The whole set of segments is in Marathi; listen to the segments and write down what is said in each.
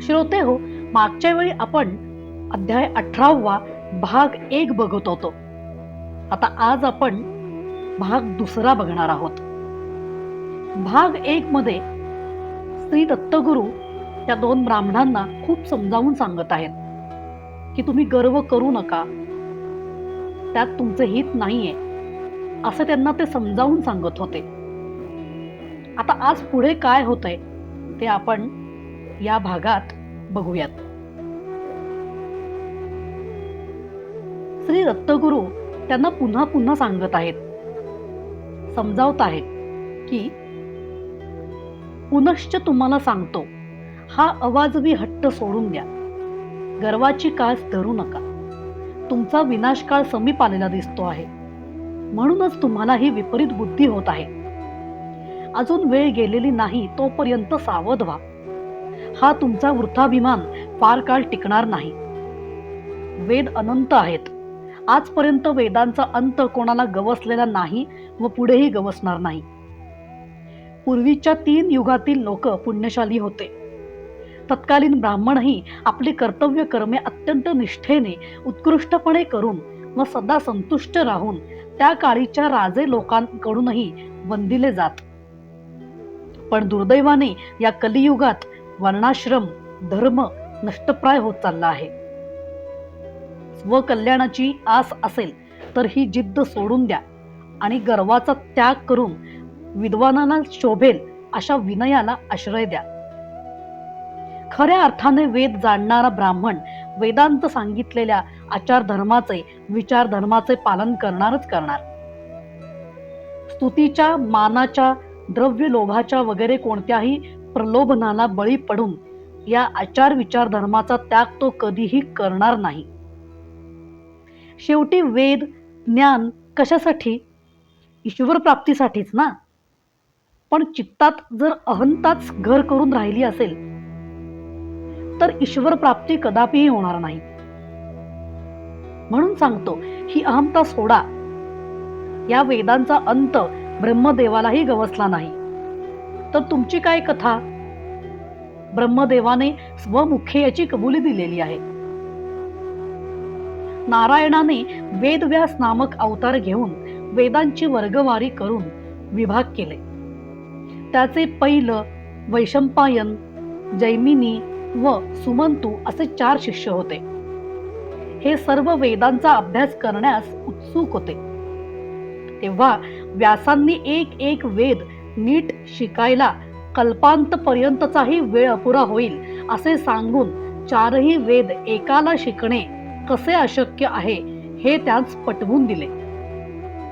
श्रोते हो, मागच्या वेळी आपण अध्याय 18 भाग 1 बघत होतो. आता आज आपण भाग 2 बघणार आहोत. भाग 1 मध्ये श्री दत्तगुरु त्या 2 ब्राह्मणांना खूप समजावून सांगत आहेत की तुम्ही गर्व करू नका, त्यात तुमचे हित नाहीये, असं त्यांना ते समजावून सांगत होते. आता आज पुढे काय होतंय ते आपण या भागात बघूयात. श्री दत्तगुरु त्यांना पुन्हा पुन्हा सांगत आहेत, समजावत आहेत की पुनश्च तुम्हाला सांगतो, हा अवाजवी हट्ट सोडून द्या, गर्वाची कास धरू नका. तुमचा विनाशकाळ समीप आलेला दिसतो आहे, म्हणूनच तुम्हाला ही विपरीत बुद्धी होत आहे. अजून वेळ गेलेली नाही तोपर्यंत सावध व्हा. हा तुमचा वृथाभिमान फार काळ टिकणार नाही. वेद अनंत आहेत. आजपर्यंत वेदांचा अंत कोणाला गवसलेला नाही व पुढेही गवसणार नाही. पूर्वीच्या 3 युगातील लोक पुण्यशाली होते. तत्कालीन ब्राह्मणही आपली कर्तव्य कर्मे अत्यंत निष्ठेने उत्कृष्टपणे करून व सदा संतुष्ट राहून त्या काळीच्या राजे लोकांकडूनही वंदिले जात. पण दुर्दैवाने या कलियुगात वर्णाश्रम धर्म नष्टप्राय होत चालला आहे. स्वकल्याणाची आस असेल तर ही जिद्द सोडून द्या आणि गर्वाचा त्याग करून विद्वानांना शोभेल अशा विनयाला आश्रय द्या. खऱ्या अर्थाने वेद जाणणारा ब्राह्मण वेदांत सांगितलेल्या आचार धर्माचे विचार धर्माचे पालन करणारच करणार. स्तुतीच्या मानाच्या द्रव्य लोभाच्या वगैरे कोणत्याही प्रलोभनाला बळी पडून या आचार विचार धर्माचा त्याग तो कधीही करणार नाही. शेवटी वेद ज्ञान कशासाठी? ईश्वर प्राप्तीसाठीच ना. पण चित्तात जर अहंताच घर करून राहिली असेल तर ईश्वर प्राप्ती कदापिही होणार नाही. म्हणून सांगतो, ही अहंता सोडा. या वेदांचा अंत ब्रह्मदेवालाही गवसला नाही तर तुमची काय कथा? ब्रह्मदेवाने स्वमुखे याची कबुली दिलेली आहे. नारायणाने वेदव्यास नामक अवतार घेऊन वेदांची वर्गवारी करून विभाग केले. त्याचे पैल, वैशंपायन, जैमिनी व सुमंतू असे 4 शिष्य होते. हे सर्व वेदांचा अभ्यास करण्यास उत्सुक होते. तेव्हा व्यासांनी एक वेद नीट शिकायला कल्पांतपर्यंतचाही वेळ अपुरा होईल असे सांगून 4ही वेद एकाला शिकणे कसे अशक्य आहे हे त्यास पटवून दिले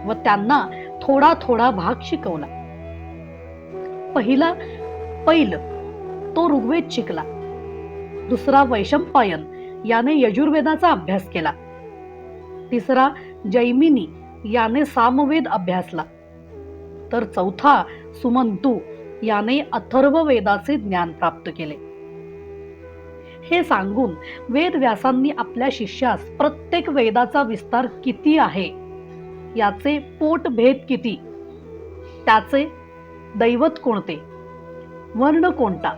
व त्यांना थोडा थोडा भाग शिकवला. पहिला पैल तो ऋग्वेद शिकला. दुसरा वैशंपायन याने यजुर्वेदाचा अभ्यास केला. तिसरा जैमिनी याने सामवेद अभ्यासला. तर चौथा सुमंतू याने अथर्व वेदाचे ज्ञान प्राप्त केले. हे सांगून वेद व्यासांनी आपल्या शिष्यास प्रत्येक वेदाचा विस्तार किती आहे, याचे पोटभेद किती, त्याचे दैवत कोणते, वर्ण कोणता,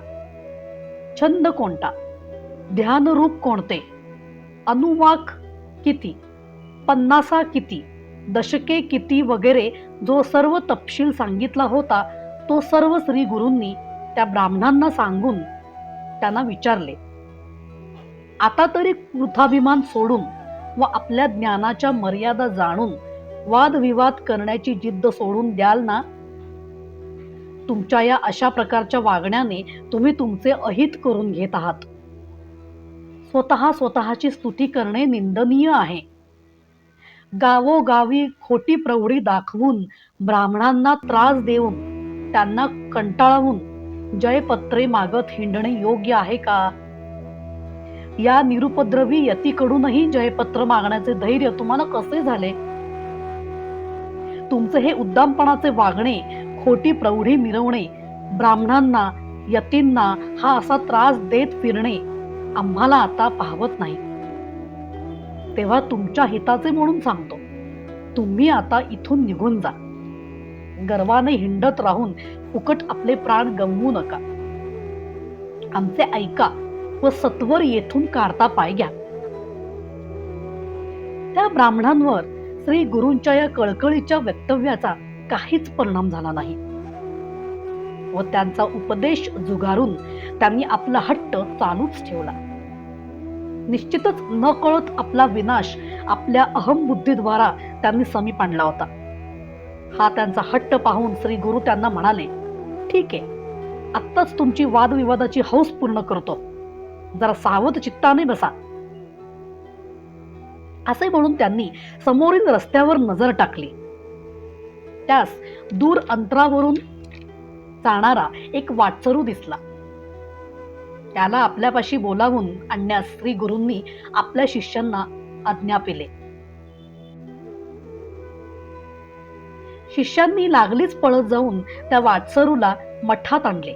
छंद कोणता, ध्यानरूप कोणते, अनुवाक किती, 50 किती, दशके किती वगैरे जो सर्व तपशील सांगितला होता तो सर्व श्री गुरूंनी त्या ब्राह्मणांना सांगून त्यांना विचारले, आता तरी वृथाभिमान सोडून व आपल्या ज्ञानाच्या मर्यादा जाणून वादविवाद करण्याची जिद्द सोडून द्याल ना? तुमच्या या अशा प्रकारच्या वागण्याने तुम्ही तुमचे अहित करून घेत आहात. स्वतःची स्तुती करणे निंदनीय आहे. गावोगावी खोटी प्रौढी दाखवून ब्राह्मणांना त्रास देऊन त्यांना कंटाळवून जयपत्रे मागत हिंडणे योग्य आहे का? या निरुपद्रवी यतीकडूनही जयपत्र मागण्याचे धैर्य तुम्हाला कसे झाले? तुमचे हे उद्दामपणाचे वागणे, खोटी प्रौढी मिरवणे, ब्राह्मणांना यतींना हा असा त्रास देत फिरणे आम्हाला आता पाहवत नाही. तेव्हा तुमच्या हिताचे म्हणून सांगतो, तुम्ही आता इथून निघून जा. गर्वाने हिंडत राहून फुकट आपले प्राण गमवू नका. आमचे ऐका व सत्वर येथून काढता पाय घ्या. त्या ब्राह्मणांवर श्री गुरूंच्या या कळकळीच्या वक्तव्याचा काहीच परिणाम झाला नाही व त्यांचा उपदेश जुगारून त्यांनी आपला हट्ट चालूच ठेवला. निश्चितच न कळत आपला विनाश आपल्या अहमबुद्धीद्वारा त्यांनी समीप आणला होता. हा त्यांचा हट्ट पाहून श्री गुरु त्यांना म्हणाले, ठीक आहे, आत्ताच तुमची वादविवादाची हौस पूर्ण करतो, जरा सावध चित्ताने बसा. असे म्हणून त्यांनी समोरील रस्त्यावर नजर टाकली. त्यास दूर अंतरावरून जाणारा एक वाटसरू दिसला. त्याला आपल्यापाशी बोलावून आणण्यास श्री गुरूंनी आपल्या शिष्यांना आज्ञा केली. शिष्यांनी लागलीच पळत जाऊन त्या वाटसरूला मठात आणले.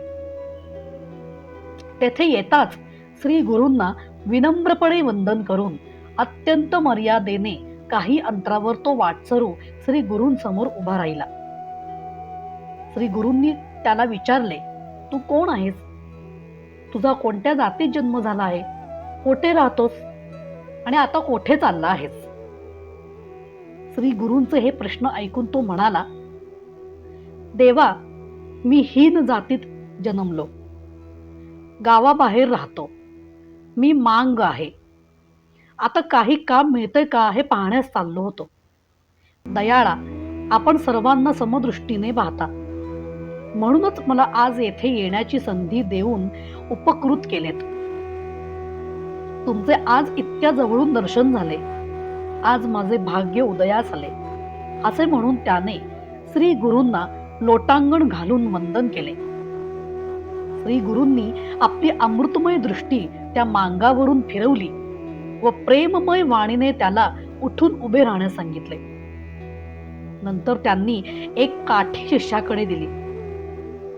तेथे येताच श्री गुरूंना विनम्रपणे वंदन करून अत्यंत मर्यादेने काही अंतरावर तो वाटसरू श्री गुरूंसमोर उभा राहिला. श्री गुरूंनी त्याला विचारले, तू कोण आहेस? तुझा कोणत्या जातीत जन्म झाला आहे? कोठे राहतोस आणि आता कोठे चालला आहेस? श्री गुरूंचे हे प्रश्न ऐकून तो म्हणाला, देवा, मी हीन जातीत जन्मलो, गावाबाहेर राहतो, मी मांग आहे. आता काही काम मिळतंय का हे पाहण्यास चाललो होतो. दयाळा, आपण सर्वांना समदृष्टीने पाहता, म्हणूनच मला आज येथे येण्याची संधी देऊन उपकृत केलेत. तुमचे आज इतक्या जवळून दर्शन झाले, आज माझे भाग्य उदयास आले. असे म्हणून त्याने श्री गुरूंना लोटांगण घालून वंदन केले. श्री गुरूंनी आपली अमृतमय दृष्टी त्या मांगावरून फिरवली व प्रेममय वाणीने त्याला उठून उभे राहण्यास सांगितले. नंतर त्यांनी एक काठी शिष्याकडे दिली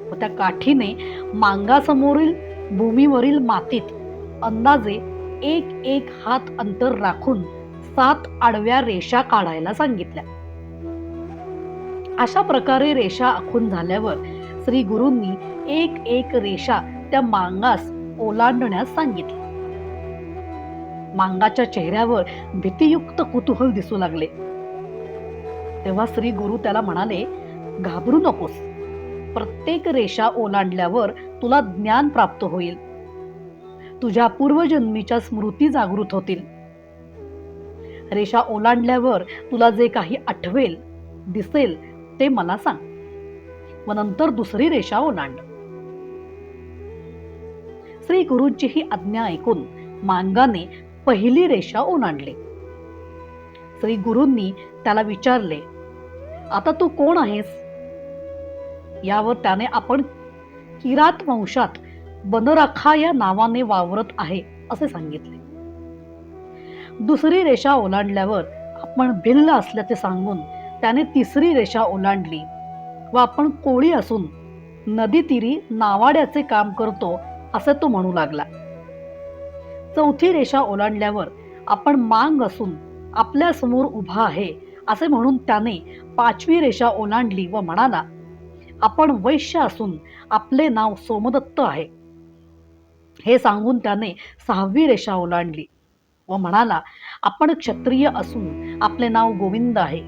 व त्या काठीने मांगासमोरील भूमीवरील मातीत अंदाजे 1 हात अंतर राखून 7 आडव्या रेषा काढायला सांगितल्या. अशा प्रकारे रेषा आखून झाल्यावर श्री गुरूंनी 1 रेषा त्या मांगास ओलांडण्यास सांगितले. मांगाच्या चेहऱ्यावर भीतीयुक्त कुतूहल दिसू लागले. तेव्हा श्री गुरु त्याला म्हणाले, घाबरू नकोस, प्रत्येक रेषा ओलांडल्यावर तुला ज्ञान प्राप्त होईल, तुझ्या पूर्वजन्मीच्या स्मृती जागृत होतील. रेषा ओलांडल्यावर तुला जे काही आठवेल, दिसेल ते मला सांग व नंतर दुसरी रेषा ओलांड. श्री गुरूंची ही आज्ञा ऐकून मांगाने पहिली रेषा ओलांडली. श्री गुरूंनी त्याला विचारले, आता तू कोण आहेस? यावर त्याने आपण किरात वंशात बनराखा या नावाने वावरत आहे असे सांगितले. दुसरी रेषा ओलांडल्यावर आपण भिल्ल असल्याचे सांगून त्याने तिसरी रेषा ओलांडली व आपण कोळी असून नदी तीरी नावाड्याचे काम करतो असे तो म्हणू लागला. चौथी रेषा ओलांडल्यावर आपण मांग असून आपल्या समोर उभा आहे असे म्हणून त्याने 5वी रेषा ओलांडली व म्हणाला, आपण वैश्य असून आपले नाव सोमदत्त आहे. हे सांगून त्याने 6वी रेषा ओलांडली व म्हणाला, आपण क्षत्रिय असून आपले नाव गोविंद आहे.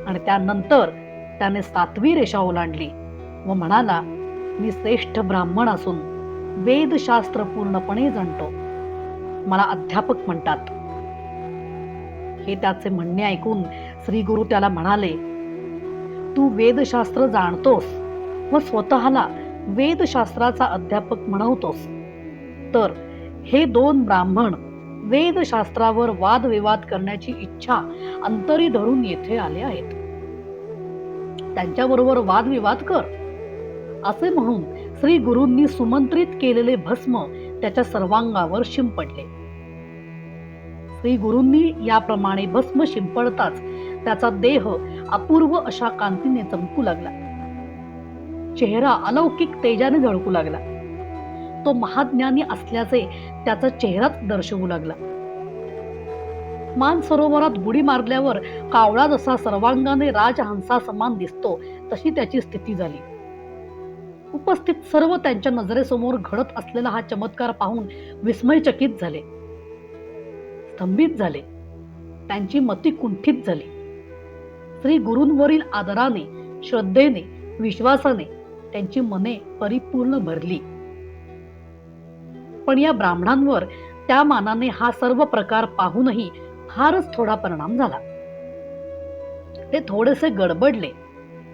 आणि त्यानंतर त्याने 7वी रेषा ओलांडली व म्हणाला, मी श्रेष्ठ ब्राह्मण असून वेदशास्त्र पूर्णपणे जाणतो, मला अध्यापक म्हणतात. हे त्याचे म्हणणे ऐकून श्री गुरु त्याला म्हणाले, तू वेदशास्त्र जाणतोस व स्वतःला वेदशास्त्राचा अध्यापक म्हणवतोस, तर हे 2 ब्राह्मण वेदशास्त्रावर वादविवाद करण्याची इच्छा अंतरी धरून येथे आले आहेत. त्यांच्याबरोबर वादविवाद कर. असे म्हणून श्री गुरूंनी सुमंत्रित केलेले भस्म त्याच्या सर्वांगावर शिंपडले. श्री गुरूंनी याप्रमाणे भस्म शिंपडताच त्याचा देह अपूर्व अशा कांतीने चमकू लागला. चेहरा अलौकिक तेजाने झळकू लागला. तो महाज्ञानी असल्याचे त्याचा चेहराच दर्शवू लागला. मानसरोवरात बुडी मारल्यावर कावळा जसा सर्वांगाने राजहंसा समान दिसतो, तशी त्याची स्थिती झाली. उपस्थित सर्व त्यांच्या नजरेसमोर घडत असलेला हा चमत्कार पाहून विस्मयचकित झाले, स्तंभित झाले. त्यांची मती कुंठित झाली. श्री गुरूंवरील आदराने, श्रद्धेने, विश्वासाने त्यांची मने परिपूर्ण भरली. पण या ब्राह्मणांवर त्या मानाने हा सर्व प्रकार पाहूनही फारच थोडा परिणाम झाला. ते थोडेसे गडबडले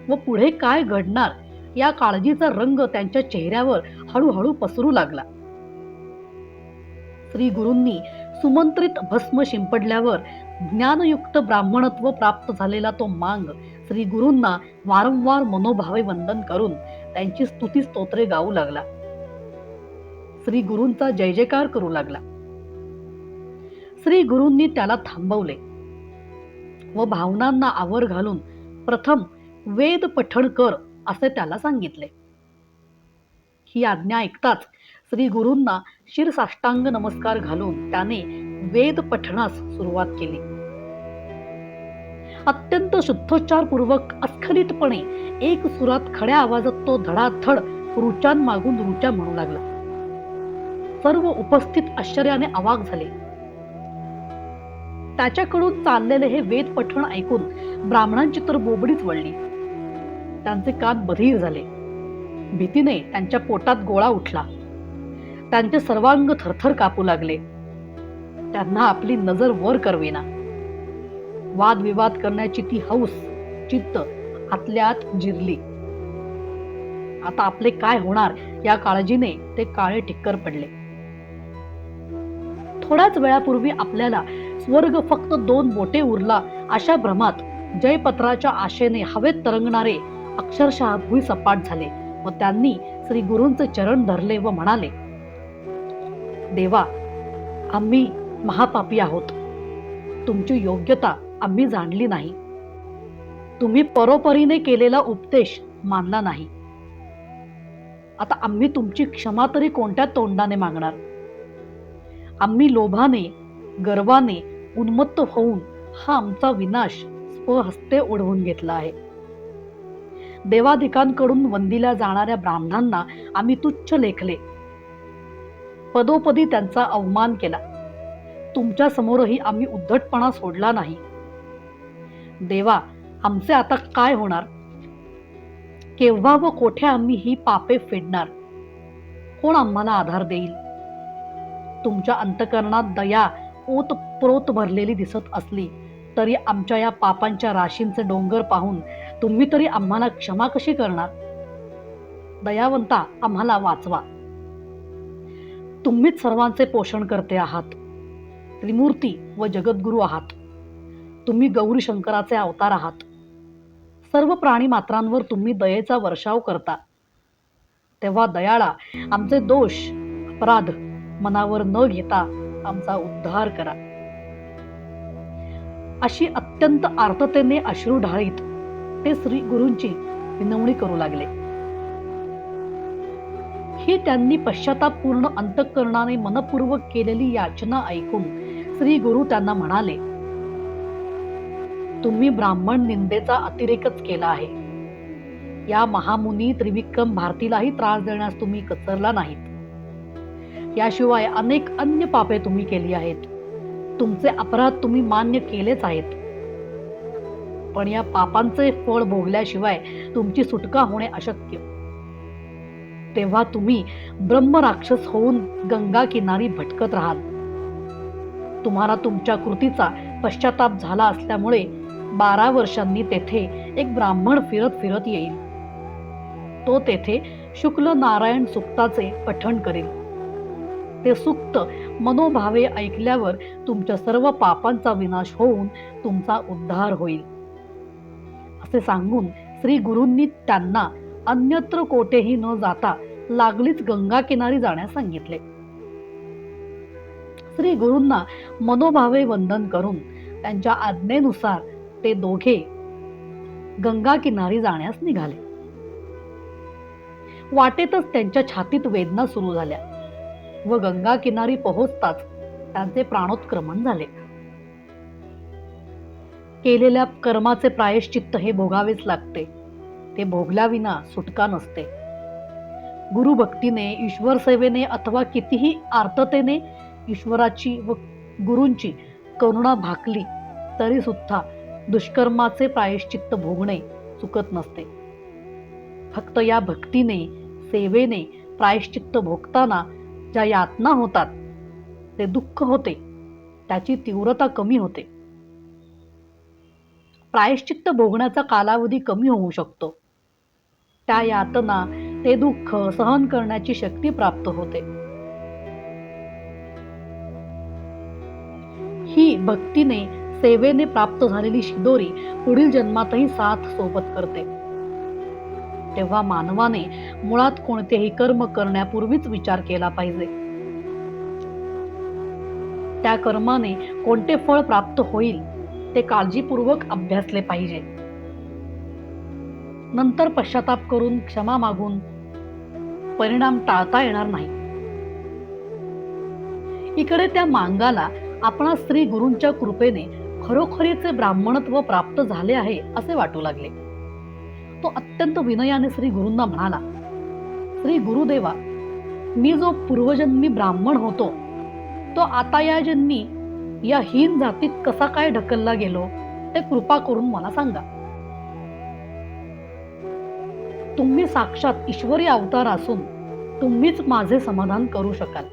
व पुढे काय घडणार या काळजीचा रंग त्यांच्या चेहऱ्यावर हळूहळू पसरू लागला. श्री गुरूंनी सुमंत्रित भस्म शिंपडल्यावर ज्ञानयुक्त ब्राह्मणत्व प्राप्त झालेला तो मांग श्री गुरूंना वारंवार मनोभावे वंदन करून त्यांची स्तुती स्तोत्रे गाऊ लागला. श्री गुरूंचा जय जयकार करू लागला. श्री गुरूंनी त्याला थांबवले व भावनांना आवर घालून प्रथम वेद पठण कर असे त्याला सांगितले. ही आज्ञा ऐकताच श्री गुरूंना शिरसाष्टांग नमस्कार घालून त्याने वेद पठणास सुरुवात केली. अत्यंत शुद्धोच्चारपूर्वक अस्खलितपणे एक सुरात खड्या आवाजात तो धडाधड रुचान मागून रुचा म्हणू लागला. सर्व उपस्थित आश्चर्याने अवाक झाले. त्याच्याकडून चाललेले हे वेद पठण ऐकून ब्राह्मणांची तर बोबडीच वळली. त्यांचे कान बधीर झाले. भीतीने त्यांच्या पोटात गोळा उठला. त्यांचे सर्वांग थरथर कापू लागले. त्यांना आपली नजर वर करवेना. वादविवाद करण्याची ती हौस चित्त आतल्या आत जिरली. आता आपले काय होणार या काळजीने ते काळे टिक्कर पडले. थोड्याच वेळापूर्वी आपल्याला स्वर्ग फक्त 2 बोटे उरला अशा भ्रमात जयपत्राच्या आशेने हवेत तरंगणारे अक्षरशः भुईसपाट झाले व त्यांनी श्री गुरूंचे चरण धरले व म्हणाले, देवा, आम्ही महापापी आहोत. तुमची योग्यता आम्ही जाणली नाही. तुम्ही परोपरीने केलेला उपदेश मानला नाही. आता आम्ही तुमची क्षमा तरी कोणत्या तोंडाने मागणार? आम्ही लोभाने, गर्वाने उन्मत्त होऊन हा आमचा विनाश स्वहस्ते ओढवून घेतला आहे. देवाधिकांकडून वंदिल्या जाणाऱ्या ब्राह्मणांना आम्ही तुच्छ लेखले. पदोपदी त्यांचा अवमान केला. तुमच्या समोरही आम्ही उद्धटपणा सोडला नाही. देवा, आमचे आता काय होणार? केव्हा व कोठे आम्ही ही पापे फेडणार? कोण आम्हाला आधार देईल? तुमच्या अंतकरणात दया ओतप्रोत भरलेली दिसत असली तरी आमच्या या पापांच्या राशींचे डोंगर पाहून तुम्ही तरी आम्हाला क्षमा कशी करणार? दयावंता, आम्हाला वाचवा. तुम्हीच सर्वांचे पोषण करते आहात. त्रिमूर्ती व जगद्गुरु आहात. तुम्ही गौरी शंकराचे अवतार आहात. सर्व प्राणी मात्रांवर तुम्ही दयेचा वर्षाव करता. तेव्हा दयाळा, आमचे दोष अपराध मनावर न घेता आमचा उद्धार करा. अशी अत्यंत आर्ततेने अश्रू ढाळीत ते श्री गुरूंची विनवणी करू लागले. ही त्यांनी पश्चातापूर्ण अंतःकरणाने मनपूर्वक केलेली याचना ऐकून श्री गुरु त्यांना म्हणाले, तुम्ही ब्राह्मण निंदेचा अतिरेकच केला आहे. या महामुनी त्रिविक्रम भारतीलाही त्रास देण्यास तुम्ही कचरला नाहीत. याशिवाय अनेक अन्य पापे तुम्ही केली आहेत. तुमचे अपराध तुम्ही मान्य केलेच आहेत. पण या पापांचे फळ भोगल्याशिवाय तुमची सुटका होणे अशक्य. तेव्हा तुम्ही ब्रह्मराक्षस होऊन गंगा किनारी भटकत राहाल. तुम्हाला तुमच्या कृतीचा पश्चाताप झाला असल्यामुळे 12 वर्षांनी तेथे एक ब्राह्मण फिरत फिरत येईल. तो तेथे शुक्ल नारायण सुक्ताचे पठण करेल. ते सुक्त मनोभावे ऐकल्यावर तुमच्या सर्व पापांचा विनाश होऊन तुमचा उद्धार होईल. असे सांगून श्री गुरूंनी त्यांना अन्यत्र कोठेही न जाता लागलीच गंगा किनारी जाण्यास सांगितले. श्री गुरूंना मनोभावे वंदन करून त्यांच्या आज्ञेनुसार ते दोघे गंगा किनारी जाण्यास निघाले. वाटेतच त्यांच्या छातीत वेदना सुरू झाल्या व गंगा किनारी पोहोचताच त्यांचे प्राणोत्क्रमण झाले. केलेल्या कर्माचे प्रायश्चित्त हे भोगावेच लागते. ते भोगल्याविना सुटका नसते. गुरुभक्तीने, ईश्वर सेवेने अथवा कितीही आर्ततेने ईश्वराची व गुरूंची करुणा भाकली तरी सुद्धा दुष्कर्माचे प्रायश्चित्त भोगणे चुकत नसते. फक्त या भक्तीने, सेवेने प्रायश्चित्त भोगताना ज्या यातना होतात, ते दुःख होते, त्याची तीव्रता कमी होते. प्रायश्चित्त भोगण्याचा कालावधी कमी होऊ शकतो. त्या यातना, ते दुःख सहन करण्याची शक्ती प्राप्त होते. ही भक्तीने, सेवेने प्राप्त झालेली शिदोरी पुढील जन्मातही साथ सोबत करते. तेव्हा मानवाने मुळात कोणतेही कर्म करण्यापूर्वीच विचार केला पाहिजे. त्या कर्माने कोणते फळ प्राप्त होईल ते काळजीपूर्वक अभ्यासले पाहिजे. नंतर पश्चाताप करून, क्षमा मागून परिणाम टाळता येणार नाही. इकडे त्या मांगाला आपणा श्री गुरूंच्या कृपेने खरोखरीचे ब्राह्मणत्व प्राप्त झाले आहे असे वाटू लागले. तो अत्यंत विनयाने श्री गुरूंना म्हणाला, श्री गुरुदेवा, मी जो पूर्वजन्मी ब्राह्मण होतो, तो आता या जन्मी या हीन जातीत कसा काय ढकलला गेलो, ते कृपा करून मला सांगा. तुम्ही साक्षात ईश्वरी अवतार असून तुम्हीच माझे समाधान करू शकाल.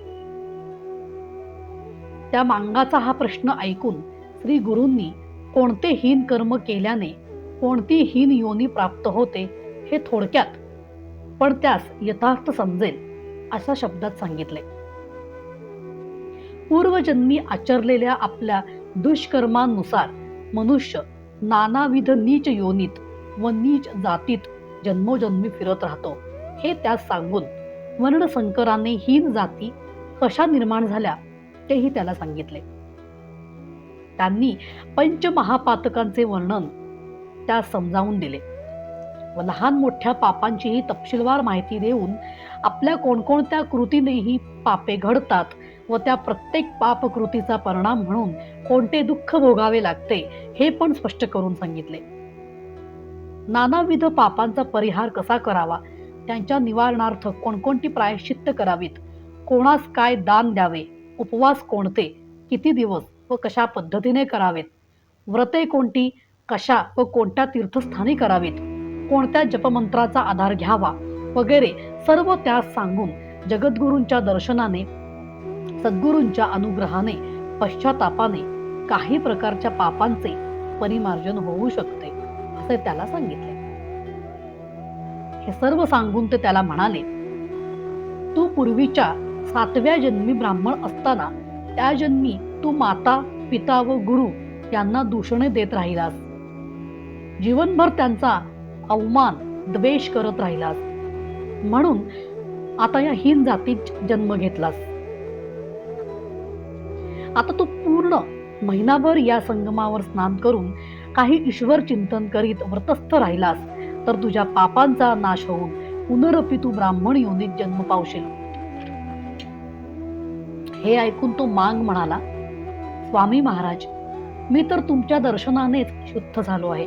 त्या मांगाचा हा प्रश्न ऐकून श्री गुरूंनी कोणते हीन कर्म केल्याने कोणती हीन योनी प्राप्त होते हे थोडक्यात, पण त्यास यथार्थ समजेल अशा शब्दात सांगितले. पूर्वजन्मी आचरलेल्या आपल्या दुष्कर्मानुसार मनुष्य नानाविध नीच योनीत व नीच जातीत जन्मोजन्मी फिरत राहतो हे त्यास सांगून वर्णशंकराने हीन जाती कशा निर्माण झाल्या तेही त्याला सांगितले. त्यांनी पंचमहापातकांचे वर्णन त्यास समजावून दिले व लहान मोठ्या पापांचीही तपशीलवार माहिती देऊन आपल्या कोणकोणत्या कृतीनेही पापे घडतात व त्या प्रत्येक पापकृतीचा परिणाम म्हणून कोणते दुःख भोगावे लागते हे पण स्पष्ट करून सांगितले. नानाविध पापांचा परिहार कसा करावा, त्यांच्या निवारणार्थ कोणकोणती प्रायश्चित्त करावीत, कोणास काय दान द्यावे, उपवास कोणते, किती दिवस व कशा पद्धतीने करावेत, व्रते कोणती, कशा व कोणत्या तीर्थस्थानी करावीत, कोणत्या जपमंत्राचा आधार घ्यावा वगैरे सर्व त्यास सांगून जगद्गुरूंच्या दर्शनाने, सद्गुरूंच्या अनुग्रहाने, पश्चातापाने काही प्रकारच्या पापांचे परिमार्जन होऊ शकते असे त्याला सांगितले. हे सर्व सांगून ते त्याला म्हणाले, तू पूर्वीच्या 7व्या जन्मी ब्राह्मण असताना त्या जन्मी तू माता, पिता व गुरु यांना दूषणे देत राहिलास. जीवनभर त्यांचा अवमान, द्वेष करत राहिलास. म्हणून आता या हीन जातीत जन्म घेतलास. आता तू पूर्ण महिनाभर या संगमावर स्नान करून काही ईश्वर चिंतन करीत व्रतस्थ राहिलास तर तुझ्या पापांचा नाश होऊन पुनरपी तू ब्राह्मण योनीत जन्म पावशील. हे ऐकून तो मांग म्हणाला, स्वामी महाराज, मी तर तुमच्या दर्शनानेच शुद्ध झालो आहे.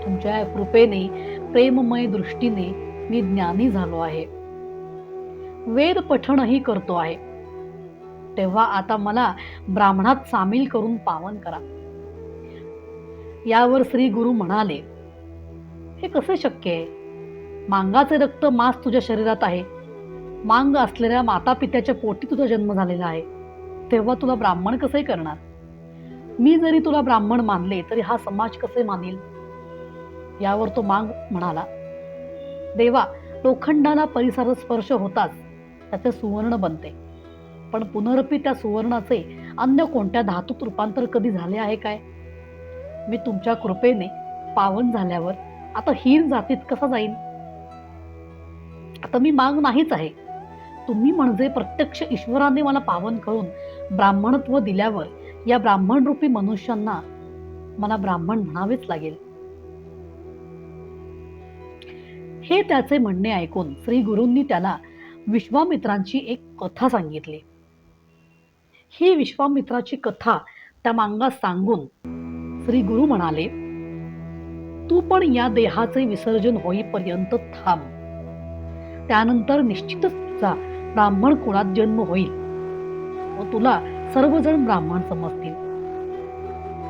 तुमच्या कृपेने, प्रेममय दृष्टीने मी ज्ञानी झालो आहे. वेद पठणही करतो आहे. तेव्हा आता मला ब्राह्मणात सामील करून पावन करा. यावर श्री गुरु म्हणाले, हे कसे शक्य आहे? मांगाचे रक्त मांस तुझ्या शरीरात आहे. मांग असलेल्या माता पित्याच्या पोटी तुझा जन्म झालेला आहे. तेव्हा तुला ब्राह्मण कसे करणार? मी जरी तुला ब्राह्मण मानले तरी हा समाज कसे मानेल? यावर तो मांग म्हणाला, देवा, लोखंडाला परिसर स्पर्श होताच त्याचे सुवर्ण बनते, पण पुनरपी त्या सुवर्णाचे अन्य कोणत्या धातूत रूपांतर कधी झाले आहे काय? मी तुमच्या कृपेने पावन झाल्यावर आता हीन जातीत कसा जाईन? आता मी मांग नाहीच आहे. तुम्ही म्हणजे प्रत्यक्ष ईश्वराने मला पावन करून ब्राह्मणत्व दिल्यावर या ब्राह्मण रूपी मनुष्यांना मला ब्राह्मण म्हणावेच लागेल. हे त्याचे म्हणणे ऐकून श्री गुरूंनी त्याला विश्वामित्रांची एक कथा सांगितली. ही विश्वामित्राची कथा त्या मांगास सांगून श्री गुरु म्हणाले, तू पण या देहाचे विसर्जन होईपर्यंत थांब. त्यानंतर निश्चितच तुझा ब्राह्मण कुळात जन्म होईल व तुला सर्वजण ब्राह्मण समजतील.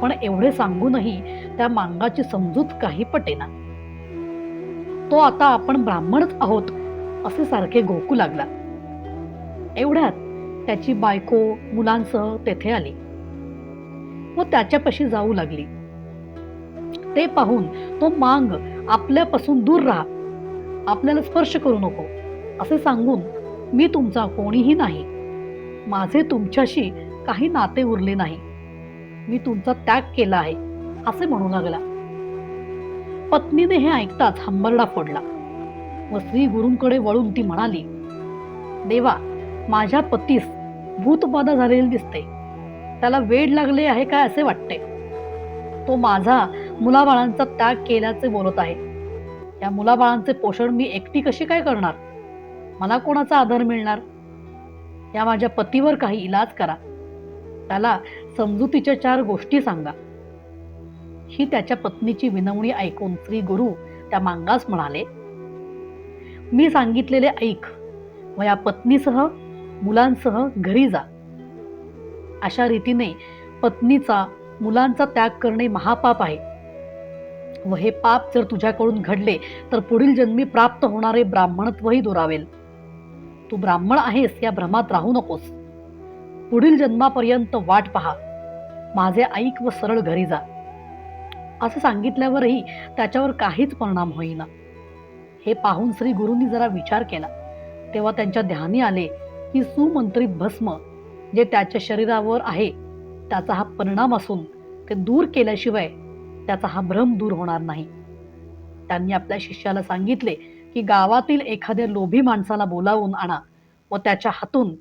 पण एवढे सांगूनही त्या मांगाची समजूत काही पटेना. तो आता आपण ब्राह्मणच आहोत असे सारखे घोकू लागला. एवढ्यात त्याची बायको मुलांसह तेथे आली व त्याच्यापाशी जाऊ लागली. ते पाहून तो मांग आपल्यापासून दूर राहा, आपल्याला स्पर्श करू नको असे सांगून, मी तुमचा कोणीही नाही, माझे तुमच्याशी काही नाते उरले नाही, मी तुमचा त्याग केला आहे असे म्हणू लागला. पत्नीने हे ऐकताच हंबरडा फोडला व श्री गुरूंकडे वळून ती म्हणाली, देवा, माझ्या पतीस भूतबाधा झालेली दिसते, त्याला वेड लागले आहे काय असे वाटते. तो माझा मुलाबाळांचा त्याग केल्याचे बोलत आहे. या मुलाबाळांचे पोषण मी एकटी कशी काय करणार, मला कोणाचा आधार मिळणार. या माझ्या पतीवर काही इलाज करा, त्याला समजुतीच्या 4 गोष्टी सांगा. ही त्याच्या पत्नीची विनवणी ऐकून श्री गुरु त्या मांगास म्हणाले, मी सांगितलेले ऐक व या पत्नीसह मुलांसह घरी जा. अशा रीतीने पत्नीचा मुलांचा त्याग करणे महापाप आहे व हे पाप जर तुझ्याकडून घडले तर पुढील जन्मी प्राप्त होणारे ब्राह्मणत्वही दुरावेल. तू ब्राह्मण आहेस या भ्रमात राहू नकोस. पुढील जन्मापर्यंत वाट पहा, माझे ऐक व सरळ घरी जा. असं सांगितल्यावरही त्याच्यावर काहीच परिणाम होईना. हे पाहून श्री गुरूंनी जरा विचार केला. तेव्हा त्यांच्या ध्यानी आले की सुमंत्रित भस्म जे त्याच्या शरीरावर आहे त्याचा हा परिणाम असून ते दूर केल्याशिवाय त्याचा हा भ्रम दूर होणार नाही. त्यांनी आपल्या शिष्याला सांगितले की गावातील एखाद्या लोभी माणसाला बोलावून आणा व त्याच्या हातून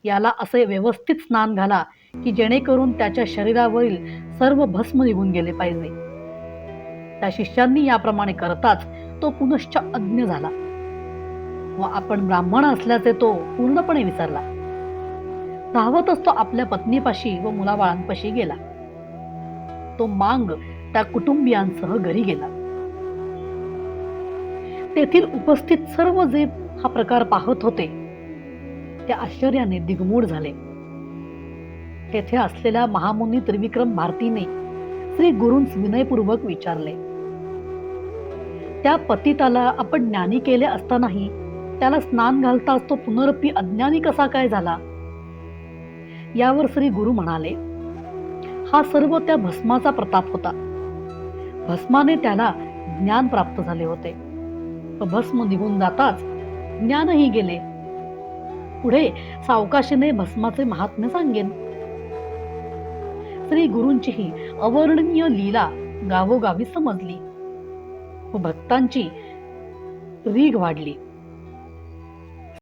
याला असे व्यवस्थित स्नान घाला की जेणेकरून त्याच्या शरीरावरील सर्व भस्म निघून गेले पाहिजे. त्या शिष्यांनी याप्रमाणे करताच तो पुनश्च अज्ञ झाला व आपण ब्राह्मण असल्याचे तो पूर्णपणे विसरला. धावतच तो आपल्या पत्नीपाशी व मुलाबाळांपाशी गेला. तो मांग त्या कुटुंबियांसह घरी गेला. तेथील उपस्थित सर्व जे हा प्रकार पाहत होते त्या आश्चर्याने दिग्मूढ झाले. तेथे असलेल्या महामुनी त्रिविक्रम भारतीने श्री गुरूंस विनयपूर्वक विचारले, त्या पतिताला आपण ज्ञानी केले असतानाही त्याला स्नान घालताच तो पुनरपी अज्ञानी कसा काय झाला. यावर श्री गुरु म्हणाले, हा सर्व त्या भस्माचा प्रताप होता. भस्माने त्याला ज्ञान प्राप्त झाले होते व भस्म निघून जाताच ज्ञानही गेले. पुढे सावकाशीने भस्माचे महात्म्य सांगेन. श्री गुरूंची ही अवर्णनीय लीला गावोगावी समजली व भक्तांची रीघ वाढली.